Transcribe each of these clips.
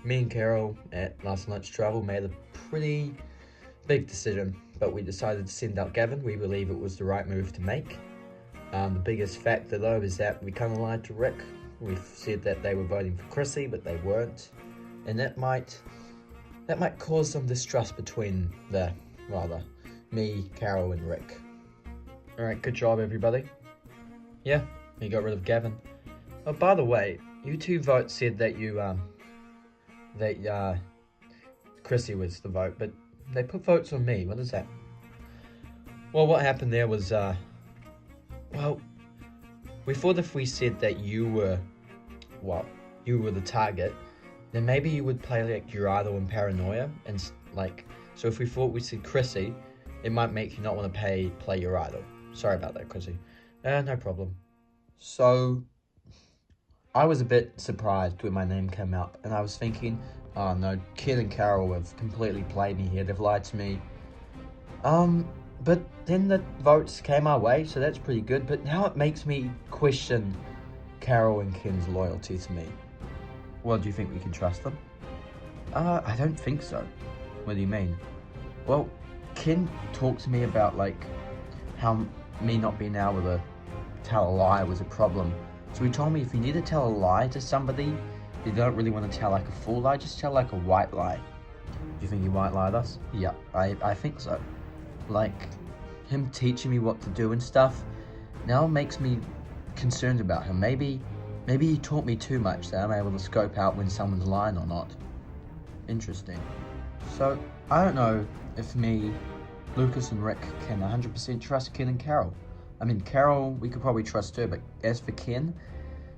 Me and Carol at last night's travel made a pretty big decision, but we decided to send out Gavin. We believe it was the right move to make. The biggest factor though is that we kind of lied to Rick. We said that they were voting for Chrissy, but they weren't, and that might cause some distrust between me, Carol, and Rick. All right, good job, everybody. Yeah, you got rid of Gavin. Oh, by the way, you two votes said that Chrissy was the vote, but they put votes on me. What is that? Well, what happened there was, we thought if we said that you were the target, then maybe you would play like your idol in paranoia, and so if we thought we said Chrissy, it might make you not want to play your idol. Sorry about that, Chrissy. No problem. So, I was a bit surprised when my name came up, and I was thinking, oh no, Ken and Carol have completely played me here, they've lied to me. But then the votes came our way, so that's pretty good, but now it makes me question Carol and Ken's loyalty to me. Well, do you think we can trust them? I don't think so. What do you mean? Well, Ken talked to me about, how me not being able to tell a lie was a problem. So he told me if you need to tell a lie to somebody, you don't really want to tell like a full lie, just tell like a white lie. Do you think he white lied us? Yeah, I think so. Like, him teaching me what to do and stuff, now makes me concerned about him. Maybe he taught me too much that I'm able to scope out when someone's lying or not. Interesting. So, I don't know if me, Lucas and Rick can 100% trust Ken and Carol. I mean, Carol, we could probably trust her, but as for Ken,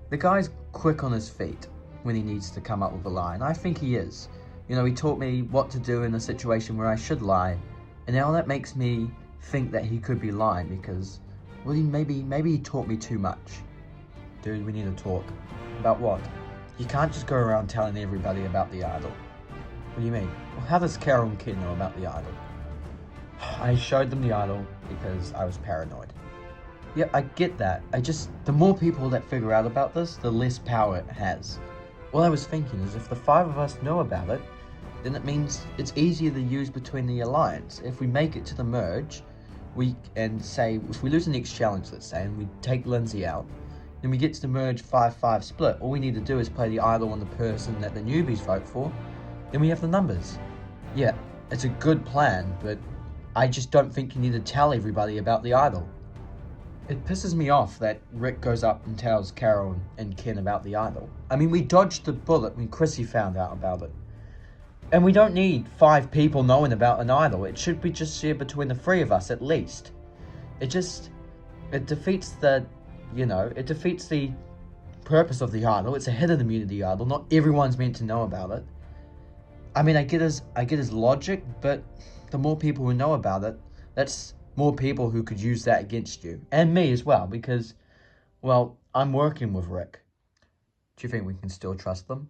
the guy's quick on his feet when he needs to come up with a lie, and I think he is. You know, he taught me what to do in a situation where I should lie, and now that makes me think that he could be lying because, well, maybe he taught me too much. Dude, we need to talk. About what? You can't just go around telling everybody about the idol. What do you mean? Well, how does Carol and Ken know about the idol? I showed them the idol because I was paranoid. Yeah, I get that. The more people that figure out about this, the less power it has. What I was thinking is if the 5 of us know about it, then it means it's easier to use between the alliance. If we make it to the merge, if we lose the next challenge, let's say, and we take Lindsay out, then we get to the merge 5-5 split. All we need to do is play the idol on the person that the newbies vote for, then we have the numbers. Yeah, it's a good plan, but I just don't think you need to tell everybody about the idol. It pisses me off that Rick goes up and tells Carol and Ken about the idol. I mean, we dodged the bullet when Chrissy found out about it. And we don't need 5 people knowing about an idol. It should be just shared between the 3 of us at least. It defeats the purpose of the idol. It's a hidden immunity idol. Not everyone's meant to know about it. I mean, I get his logic, but the more people who know about it, that's more people who could use that against you. And me as well, because, well, I'm working with Rick. Do you think we can still trust them?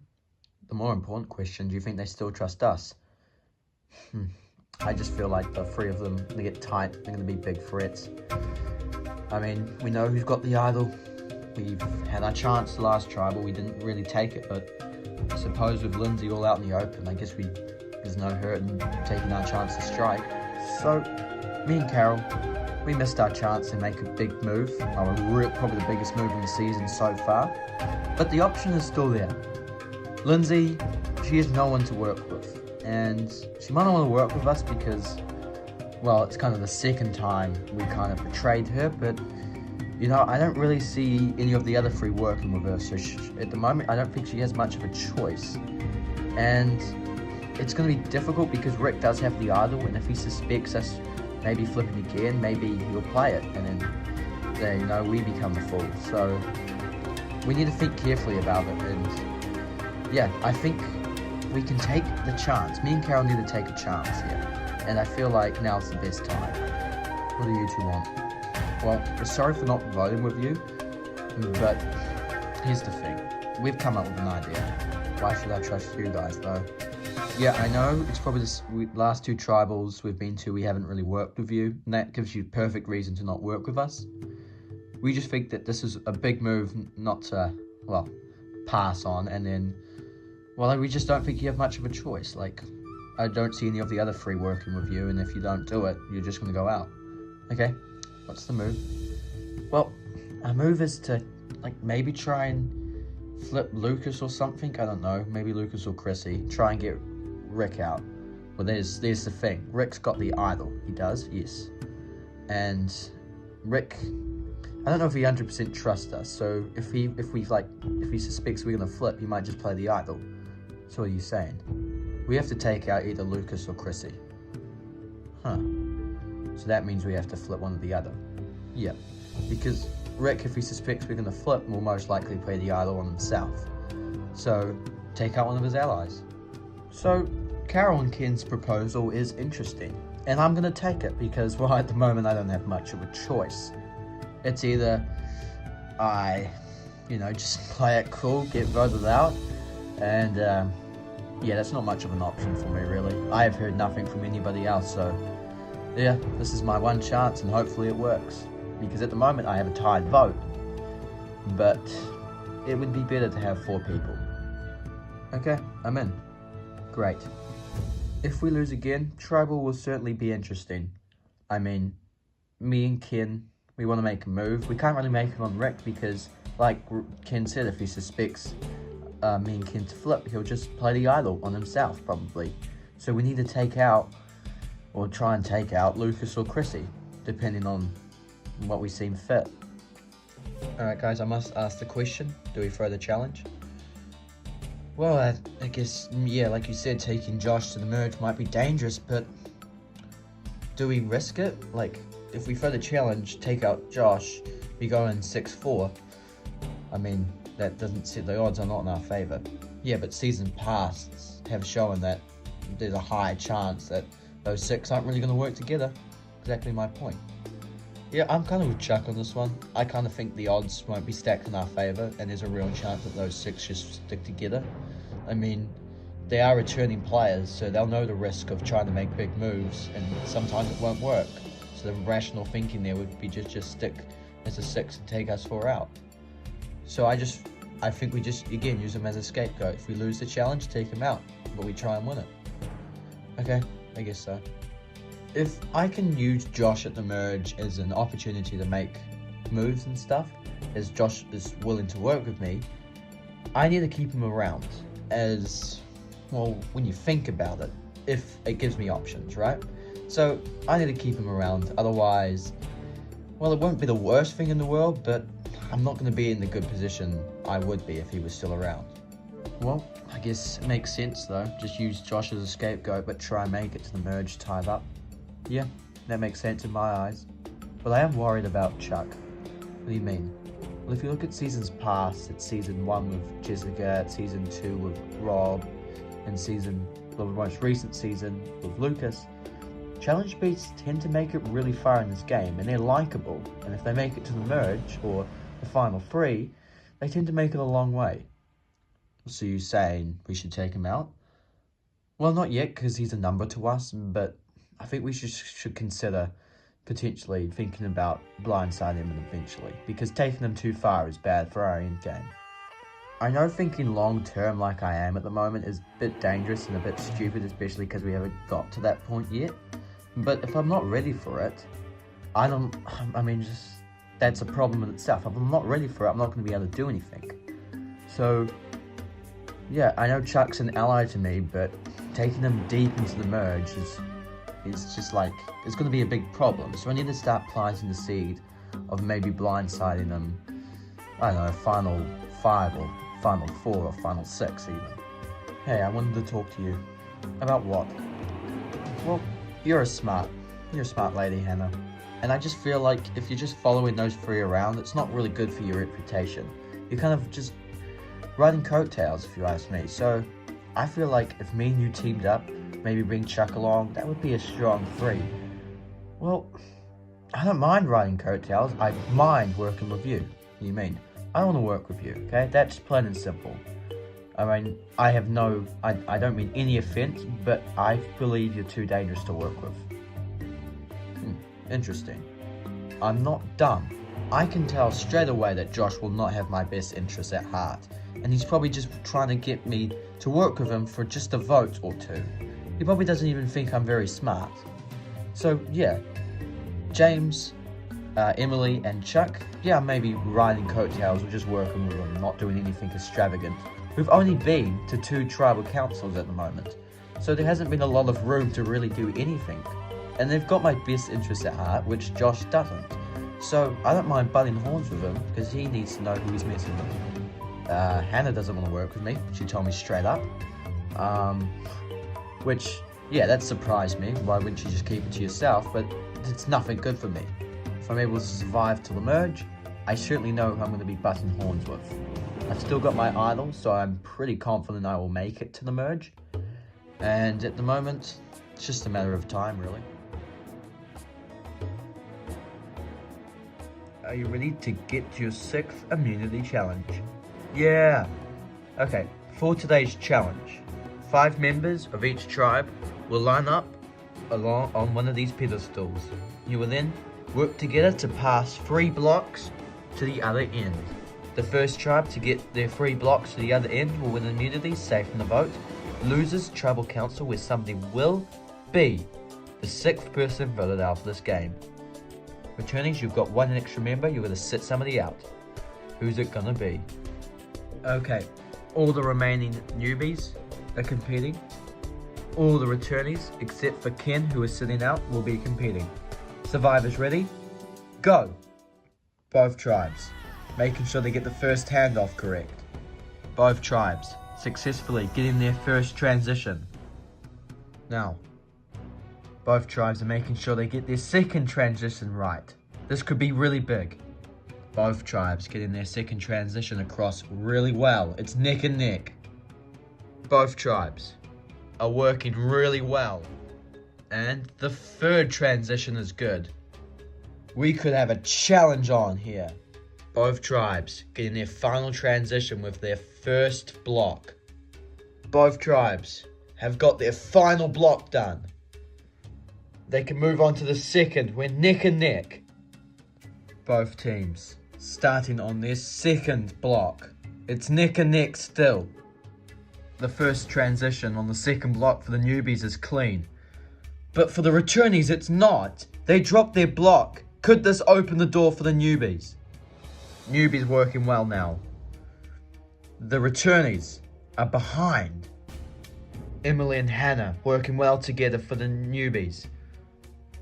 The more important question, do you think they still trust us? I just feel like the 3 of them, they get tight, they're going to be big threats. I mean, we know who's got the idol. We've had our chance the last tribal, we didn't really take it, but I suppose with Lindsay all out in the open, I guess there's no hurt in taking our chance to strike. So, me and Carol, we missed our chance to make a big move, probably the biggest move in the season so far, but the option is still there. Lindsay, she has no one to work with, and she might not want to work with us because, well, it's kind of the second time we kind of betrayed her, but, you know, I don't really see any of the other 3 working with her, so at the moment, I don't think she has much of a choice, and it's going to be difficult because Rick does have the idol, and if he suspects us maybe flipping again, maybe he'll play it, and then, we become the fool, so we need to think carefully about it, and yeah, I think we can take the chance. Me and Carol need to take a chance here. And I feel like now's the best time. What do you 2 want? Well, we're sorry for not voting with you, but here's the thing. We've come up with an idea. Why should I trust you guys, though? Yeah, I know it's probably the last 2 tribals we've been to, we haven't really worked with you, and that gives you perfect reason to not work with us. We just think that this is a big move not to, pass on, and then Well, we just don't think you have much of a choice. Like, I don't see any of the other three working with you, and if you don't do it, you're just going to go out. Okay, what's the move? Well, our move is to, like, maybe try and flip Lucas or something. I don't know, maybe Lucas or Chrissy. Try and get Rick out. Well, there's the thing. Rick's got the idol. He does, yes. And Rick, I don't know if he 100% trusts us. So if he suspects we're gonna flip, he might just play the idol. So what are you saying? We have to take out either Lucas or Chrissy. Huh. So that means we have to flip one or the other. Yeah. Because Rick, if he suspects we're gonna flip, will most likely play the idol on himself. So take out one of his allies. So Carol and Ken's proposal is interesting, and I'm going to take it because, well, at the moment I don't have much of a choice. It's either I, just play it cool, get voted out, and yeah, that's not much of an option for me, really. I have heard nothing from anybody else, so yeah, this is my one chance, and hopefully it works. Because at the moment I have a tied vote, but it would be better to have 4 people. Okay, I'm in. Great. If we lose again, Tribal will certainly be interesting. I mean, me and Ken, we want to make a move. We can't really make it on Rick because, like Ken said, if he suspects me and Ken to flip, he'll just play the idol on himself, probably. So we need to take out, or try and take out, Lucas or Chrissy, depending on what we seem fit. Alright guys, I must ask the question. Do we throw the challenge? Well, I guess, yeah, like you said, taking Josh to the merge might be dangerous, but do we risk it? Like, if we throw the challenge, take out Josh, we go in 6-4. I mean, that doesn't set the odds are not in our favour. Yeah, but season pasts have shown that there's a high chance that those 6 aren't really going to work together. Exactly my point. Yeah, I'm kind of with Chuck on this one. I kind of think the odds won't be stacked in our favour, and there's a real chance that those 6 just stick together. I mean, they are returning players, so they'll know the risk of trying to make big moves, and sometimes it won't work. So the rational thinking there would be just stick as a 6 and take us 4 out. So I think we just, again, use them as a scapegoat. If we lose the challenge, take them out, but we try and win it. Okay, I guess so. If I can use Josh at the merge as an opportunity to make moves and stuff, as Josh is willing to work with me, I need to keep him around. As, well, when you think about it, if it gives me options, right? So I need to keep him around, otherwise, well, it won't be the worst thing in the world, but I'm not going to be in the good position I would be if he was still around. Well, I guess it makes sense though. Just use Josh as a scapegoat, but try and make it to the merge tied up. Yeah, that makes sense in my eyes. But I am worried about Chuck. What do you mean? Well, if you look at seasons past, it's season 1 with Jessica, it's season 2 with Rob, and the most recent season with Lucas. Challenge beats tend to make it really far in this game, and they're likeable. And if they make it to the merge, or the final 3, they tend to make it a long way. So you're saying we should take him out? Well, not yet, because he's a number to us, but I think we should consider potentially thinking about blindsiding him eventually, because taking him too far is bad for our end game. I know thinking long term like I am at the moment is a bit dangerous and a bit stupid, especially because we haven't got to that point yet. But if I'm not ready for it, that's a problem in itself. If I'm not ready for it, I'm not going to be able to do anything. So, yeah, I know Chuck's an ally to me, but taking him deep into the merge is just like, it's going to be a big problem. So I need to start planting the seed of maybe blindsiding them, I don't know, final 5 or final 4 or final 6 even. Hey, I wanted to talk to you. About what? Well, you're a smart lady, Hannah. And I just feel like if you're just following those 3 around, it's not really good for your reputation. You're kind of just riding coattails, if you ask me. So I feel like if me and you teamed up, maybe bring Chuck along, that would be a strong 3. Well, I don't mind riding coattails. I mind working with you. What do you mean? I want to work with you, okay? That's plain and simple. I mean, I don't mean any offense, but I believe you're too dangerous to work with. Interesting. I'm not dumb. I can tell straight away that Josh will not have my best interests at heart, and he's probably just trying to get me to work with him for just a vote or two. He probably doesn't even think I'm very smart. So yeah, James, Emily and Chuck, yeah, maybe riding coattails or just working with them, not doing anything extravagant. We've only been to 2 tribal councils at the moment, so there hasn't been a lot of room to really do anything. And they've got my best interests at heart, which Josh doesn't. So I don't mind butting horns with him, because he needs to know who he's messing with. Hannah doesn't want to work with me, she told me straight up. Which, yeah, that surprised me. Why wouldn't you just keep it to yourself? But it's nothing good for me. If I'm able to survive till the merge, I certainly know who I'm going to be butting horns with. I've still got my idol, so I'm pretty confident I will make it to the merge. And at the moment, it's just a matter of time, really. Are you ready to get to your 6th immunity challenge? Yeah! Okay, for today's challenge, 5 members of each tribe will line up along on one of these pedestals. You will then work together to pass 3 blocks to the other end. The first tribe to get their 3 blocks to the other end will win immunity, safe from the vote. Losers tribal council, where somebody will be the 6th person voted out for this game. Returnees, you've got 1 extra member, you're going to sit somebody out. Who's it going to be? Okay, all the remaining newbies are competing. All the returnees, except for Ken, who is sitting out, will be competing. Survivors ready? Go! Both tribes, making sure they get the first handoff correct. Both tribes, successfully getting their first transition. Now, both tribes are making sure they get their second transition right. This could be really big. Both tribes getting their second transition across really well. It's neck and neck. Both tribes are working really well. And the third transition is good. We could have a challenge on here. Both tribes getting their final transition with their first block. Both tribes have got their final block done. They can move on to the second. We're neck and neck. Both teams starting on their second block. It's neck and neck still. The first transition on the second block for the newbies is clean. But for the returnees, it's not. They dropped their block. Could this open the door for the newbies? Newbies working well now. The returnees are behind. Emily and Hannah working well together for the newbies.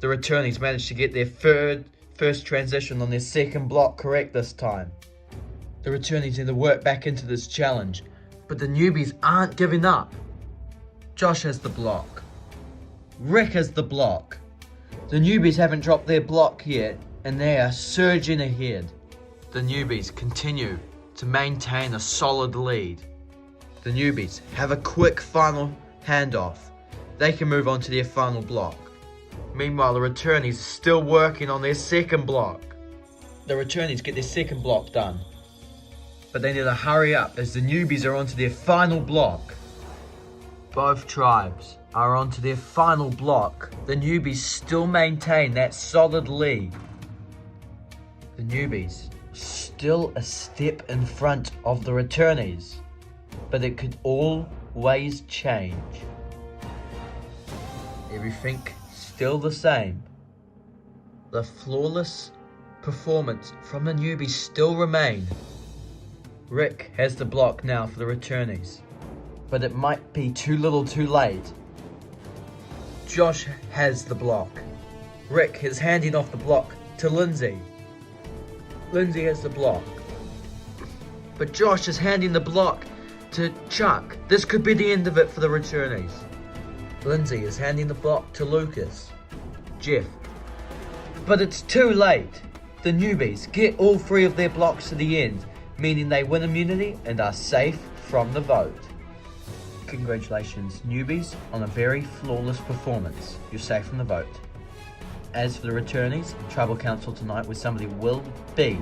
The returnees managed to get their first transition on their second block correct this time. The returnees need to work back into this challenge, but the newbies aren't giving up. Josh has the block. Rick has the block. The newbies haven't dropped their block yet, and they are surging ahead. The newbies continue to maintain a solid lead. The newbies have a quick final handoff. They can move on to their final block. Meanwhile, the returnees still working on their second block. The returnees get their second block done, but they need to hurry up as the newbies are onto their final block. Both tribes are onto their final block. The newbies still maintain that solid lead. The newbies still a step in front of the returnees, but it could always change. Everything still the same. The flawless performance from the newbies still remain. Rick has the block now for the returnees, but it might be too little too late. Josh has the block. Rick is handing off the block to Lindsay. Lindsay has the block, but Josh is handing the block to Chuck. This could be the end of it for the returnees. Lindsay is handing the block to Lucas, Jeff, but it's too late. The newbies get all 3 of their blocks to the end, meaning they win immunity and are safe from the vote. Congratulations, newbies, on a very flawless performance. You're safe from the vote. As for the returnees, Tribal Council tonight, where somebody will be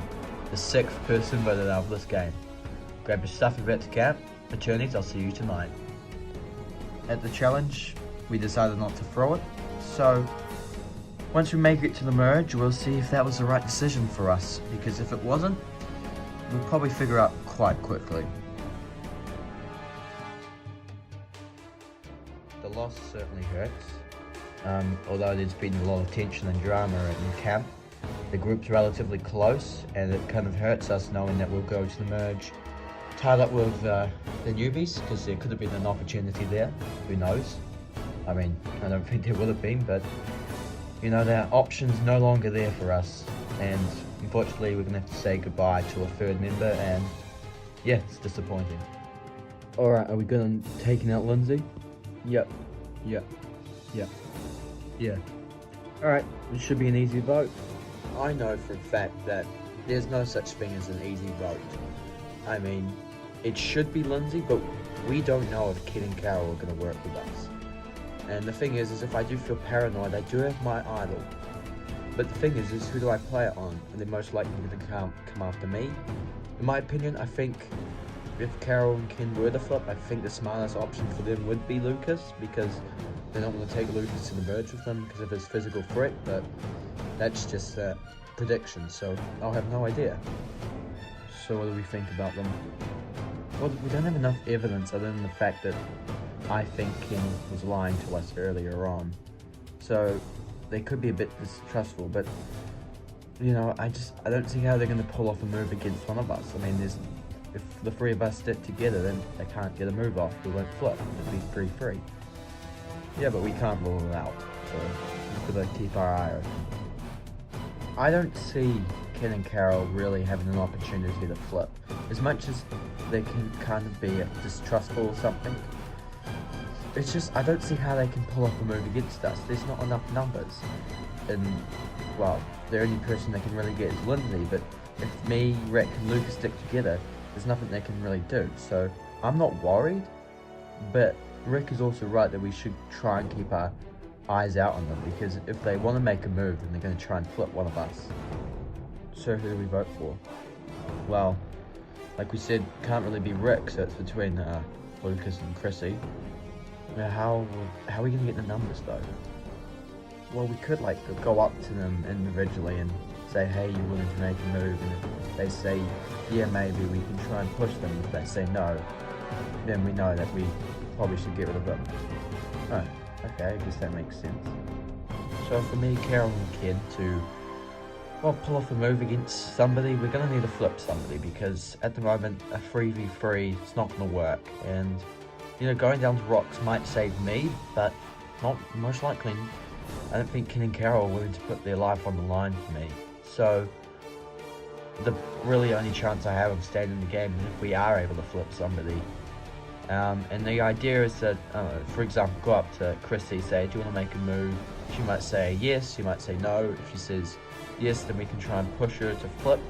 the 6th person voted out of this game. Grab your stuff and get to camp. Returnees, I'll see you tonight. At the challenge, we decided not to throw it, so once we make it to the merge, we'll see if that was the right decision for us, because if it wasn't, we'll probably figure out quite quickly. loss certainly hurts. Although there's been a lot of tension and drama in camp, the group's relatively close, and it kind of hurts us knowing that we'll go to the merge tied up with the newbies, because there could have been an opportunity there. Who knows? I mean, I don't think there would have been, but you know, there are options no longer there for us, and unfortunately we're gonna have to say goodbye to a third member, and yeah, it's disappointing. Alright, are we good on taking out Lindsay? Yep. Alright, it should be an easy vote. I know for a fact that there's no such thing as an easy vote. I mean, it should be Lindsay, but we don't know if Kid and Carol are going to work with us. And the thing is if I do feel paranoid, I do have my idol. But the thing is who do I play it on? And they're most likely going to come after me. In my opinion, I think if Carol and Ken were to flip, I think the smartest option for them would be Lucas, because they don't want to take Lucas to the merge with them because of his physical threat, but that's just a prediction, so I'll have no idea. So what do we think about them? Well, we don't have enough evidence other than the fact that I think Ken was lying to us earlier on. So they could be a bit distrustful, but you know, I don't see how they're going to pull off a move against one of us. I mean, if the three of us stick together, then they can't get a move off. We won't flip. It'll be 3-3. Yeah, but we can't rule it out, so we've got to keep our eye open. I don't see Ken and Carol really having an opportunity to flip. As much as they can kind of be distrustful or something, it's just, I don't see how they can pull off a move against us. There's not enough numbers. And, well, the only person they can really get is Lindsay, but if me, Rick, and Lucas stick together, there's nothing they can really do. So, I'm not worried, but Rick is also right that we should try and keep our eyes out on them, because if they want to make a move, then they're going to try and flip one of us. So who do we vote for? Well, like we said, can't really be Rick, so it's between Lucas and Chrissy. How are we going to get the numbers though? Well, we could like go up to them individually and say, hey, you willing to make a move? And if they say, yeah, maybe, we can try and push them. If they say no, then we know that we probably should get rid of them. Oh, okay, I guess that makes sense. So for me, Carol and Ken to, well, pull off a move against somebody, we're going to need to flip somebody, because at the moment, a 3v3, it's not going to work. And, you know, going down to rocks might save me, but not most likely. I don't think Ken and Carol are willing to put their life on the line for me. So, the really only chance I have of staying in the game is if we are able to flip somebody. And the idea is that, for example, go up to Chrissy, say, do you want to make a move? She might say yes, she might say no. If she says yes, then we can try and push her to flip.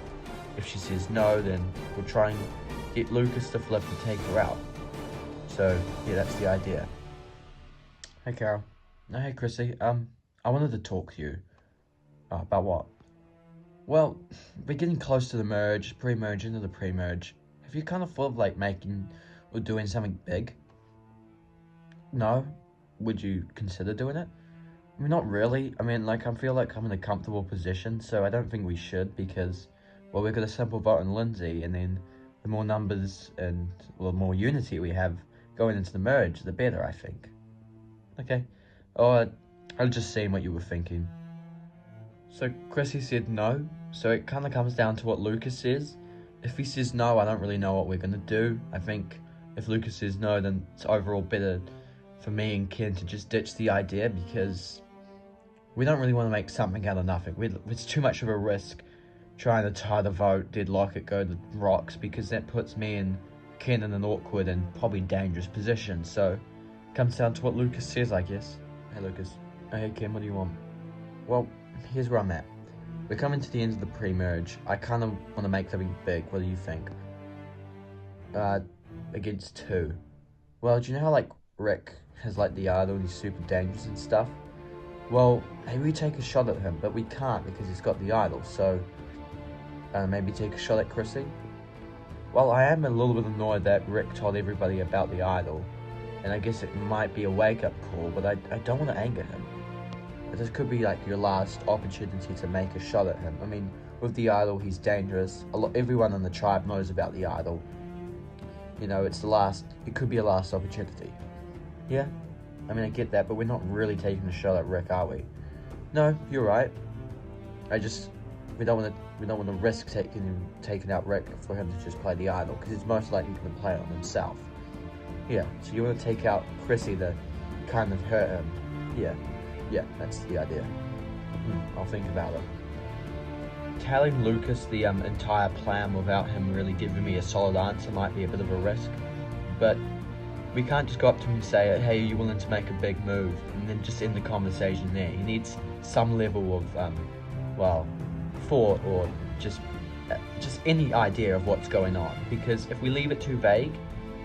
If she says no, then we'll try and get Lucas to flip and take her out. So, yeah, that's the idea. Hey, Carol. No, hey, Chrissy. I wanted to talk to you. About what? Well, we're getting close to the merge, pre-merge, into the pre-merge. Have you kind of thought of, like, making or doing something big? No? Would you consider doing it? I mean, not really. I mean, like, I feel like I'm in a comfortable position, so I don't think we should, because, well, we've got a simple vote on Lindsay, and then the more numbers and, well, more unity we have going into the merge, the better, I think. Okay. Oh, I was just seeing what you were thinking. So, Chrissy said no, so it kind of comes down to what Lucas says. If he says no, I don't really know what we're going to do. I think if Lucas says no, then it's overall better for me and Ken to just ditch the idea, because we don't really want to make something out of nothing. It's too much of a risk trying to tie the vote, deadlock it, go to rocks, because that puts me and Ken in an awkward and probably dangerous position. So it comes down to what Lucas says, I guess. Hey, Lucas. Hey, Ken, what do you want? Well, here's where I'm at. We're coming to the end of the pre-merge. I kind of want to make something big. What do you think? Against 2. Well, do you know how, like, Rick has, like, the idol and he's super dangerous and stuff? Well, maybe we take a shot at him, but we can't because he's got the idol, so maybe take a shot at Chrissy? Well, I am a little bit annoyed that Rick told everybody about the idol, and I guess it might be a wake-up call, but I don't want to anger him. This could be like your last opportunity to make a shot at him. I mean, with the idol, he's dangerous. Everyone in the tribe knows about the idol. You know, it could be a last opportunity. Yeah? I mean, I get that, but we're not really taking a shot at Rick, are we? No, you're right. We don't want to risk taking out Rick for him to just play the idol, because he's most likely going to play on himself. Yeah, so you want to take out Chrissy to kind of hurt him. Yeah, that's the idea. I'll think about it. Telling Lucas the entire plan without him really giving me a solid answer might be a bit of a risk, but we can't just go up to him and say, hey, are you willing to make a big move, and then just end the conversation there. He needs some level of thought, or just any idea of what's going on, because if we leave it too vague,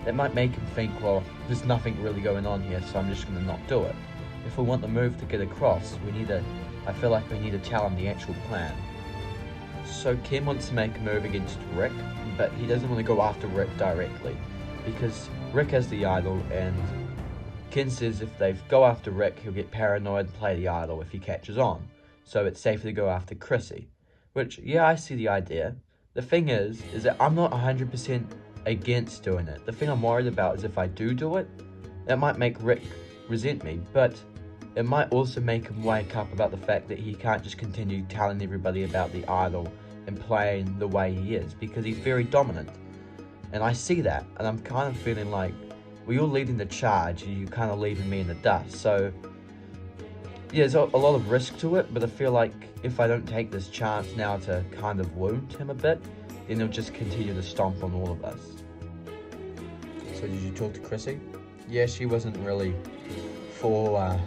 that might make him think, well, there's nothing really going on here, so I'm just going to not do it. If we want the move to get across, I feel like we need to tell him the actual plan. So Ken wants to make a move against Rick, but he doesn't want to go after Rick directly, because Rick has the idol, and Ken says if they go after Rick, he'll get paranoid and play the idol if he catches on, so it's safer to go after Chrissy. Which, yeah, I see the idea. The thing is that I'm not 100% against doing it. The thing I'm worried about is if I do it, that might make Rick resent me, but it might also make him wake up about the fact that he can't just continue telling everybody about the idol and playing the way he is, because he's very dominant. And I see that, and I'm kind of feeling like, well, you're leading the charge and you're kind of leaving me in the dust. So yeah, there's a lot of risk to it, but I feel like if I don't take this chance now to kind of wound him a bit, then he'll just continue to stomp on all of us. So did you talk to Chrissy? Yeah, she wasn't really for,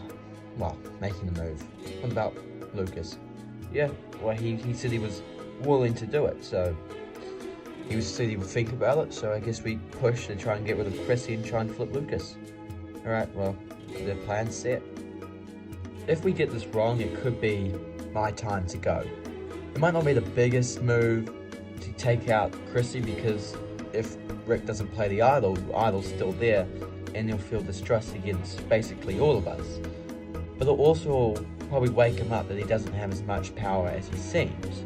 making the move. What about Lucas? Yeah, well, he said he was willing to do it, so said he would think about it, so I guess we push to try and get rid of Chrissy and try and flip Lucas. Alright, well, the plan's set. If we get this wrong, it could be my time to go. It might not be the biggest move to take out Chrissy, because if Rick doesn't play the idol's still there, and he'll feel distrust against basically all of us. But it'll also probably wake him up that he doesn't have as much power as he seems,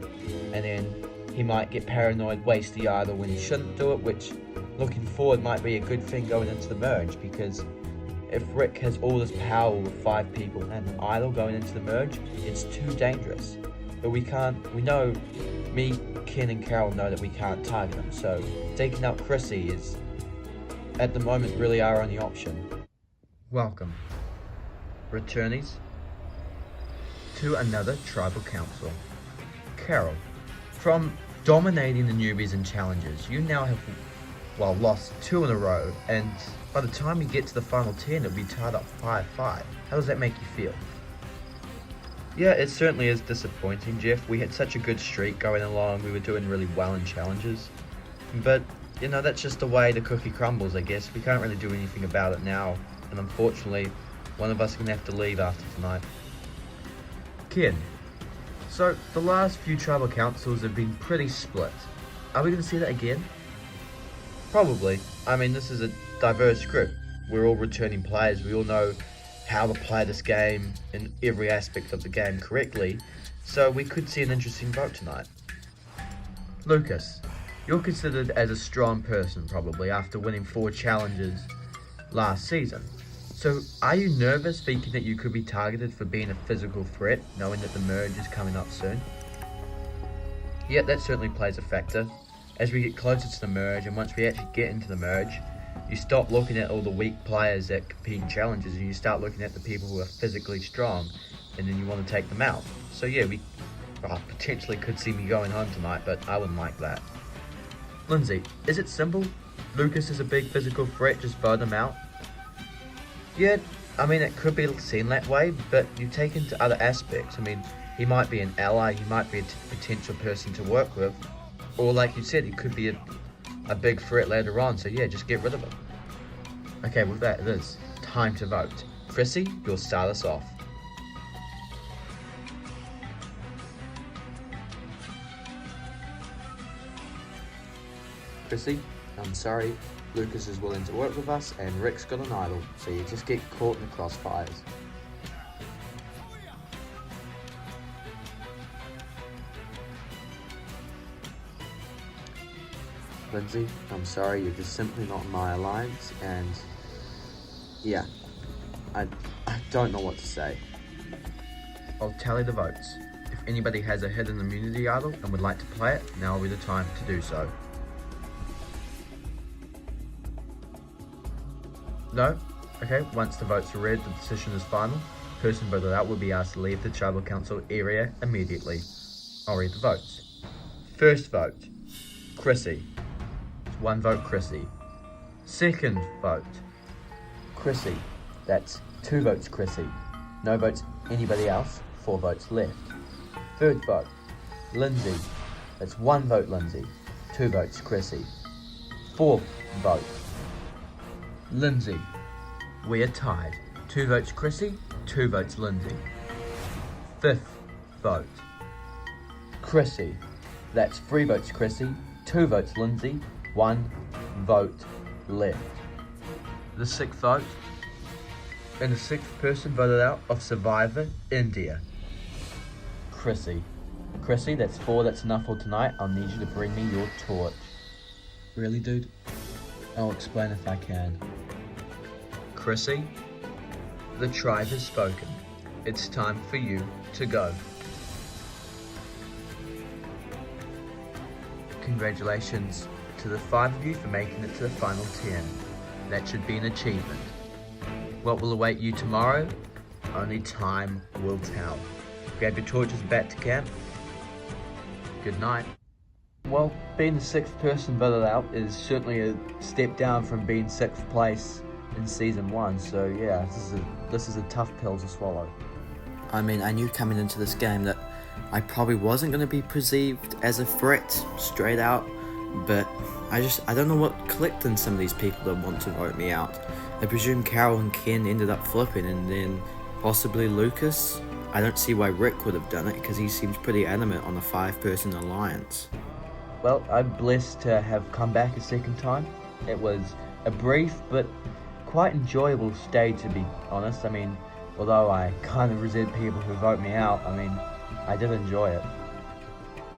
and then he might get paranoid, waste the idol when he shouldn't do it, which looking forward might be a good thing going into the merge, because if Rick has all this power with 5 people and an idol going into the merge, it's too dangerous. But we know, me, Ken and Carol know that we can't target him, so taking out Chrissy is, at the moment, really our only option. Welcome, returnees, to another tribal council. Carol, from dominating the newbies and challengers, you now have, lost 2 in a row, and by the time you get to the final 10, it'll be tied up 5-5. How does that make you feel? Yeah, it certainly is disappointing, Jeff. We had such a good streak going along. We were doing really well in challenges. But, that's just the way the cookie crumbles, I guess. We can't really do anything about it now. And unfortunately, one of us is going to have to leave after tonight. Ken, so the last few tribal councils have been pretty split. Are we going to see that again? Probably. I mean, this is a diverse group. We're all returning players. We all know how to play this game in every aspect of the game correctly, so we could see an interesting vote tonight. Lucas, you're considered as a strong person probably after winning 4 challenges last season. So are you nervous thinking that you could be targeted for being a physical threat, knowing that the merge is coming up soon? Yeah, that certainly plays a factor. As we get closer to the merge, and once we actually get into the merge, you stop looking at all the weak players that compete in challenges, and you start looking at the people who are physically strong, and then you want to take them out. So yeah, we potentially could see me going home tonight, but I wouldn't like that. Lindsay, is it simple? Lucas is a big physical threat, just vote him out? Yeah, I mean, it could be seen that way, but you take into other aspects. I mean, he might be an ally, he might be a potential person to work with, or like you said, he could be a big threat later on, so yeah, just get rid of him. Okay, with that, it is time to vote. Chrissy, you'll start us off. Chrissy, I'm sorry, Lucas is willing to work with us, and Rick's got an idol, so you just get caught in the crossfires. Lindsay, I'm sorry, you're just simply not in my alliance, and yeah, I don't know what to say. I'll tally the votes. If anybody has a hidden immunity idol and would like to play it, now will be the time to do so. No? Okay, once the votes are read, the decision is final. The person voted out will be asked to leave the tribal council area immediately. I'll read the votes. First vote, Chrissy. 1 vote, Chrissy. Second vote, Chrissy. That's 2 votes, Chrissy. No votes, anybody else. 4 votes left. Third vote, Lindsay. That's 1 vote, Lindsay. 2 votes, Chrissy. Fourth vote, Lindsay. We are tied. 2 votes, Chrissy. 2 votes, Lindsay. Fifth vote, Chrissy. That's 3 votes, Chrissy. 2 votes, Lindsay. 1 vote left. The 6th vote, and the 6th person voted out of Survivor, India. Chrissy. Chrissy, that's 4, that's enough for tonight. I'll need you to bring me your torch. Really, dude? I'll explain if I can. Chrissy, the tribe has spoken. It's time for you to go. Congratulations to the 5 of you for making it to the final 10. That should be an achievement. What will await you tomorrow? Only time will tell. Grab your torches and back to camp. Good night. Well, being the 6th person voted out is certainly a step down from being 6th place in season 1, so yeah, this is a tough pill to swallow. I mean, I knew coming into this game that I probably wasn't going to be perceived as a threat straight out, but I don't know what clicked in some of these people that want to vote me out. I presume Carol and Ken ended up flipping, and then possibly Lucas. I don't see why Rick would have done it, because he seems pretty adamant on the 5-person alliance. Well, I'm blessed to have come back a second time. It was a brief but quite enjoyable stay, to be honest. I mean, although I kind of resent people who vote me out, I mean, I did enjoy it.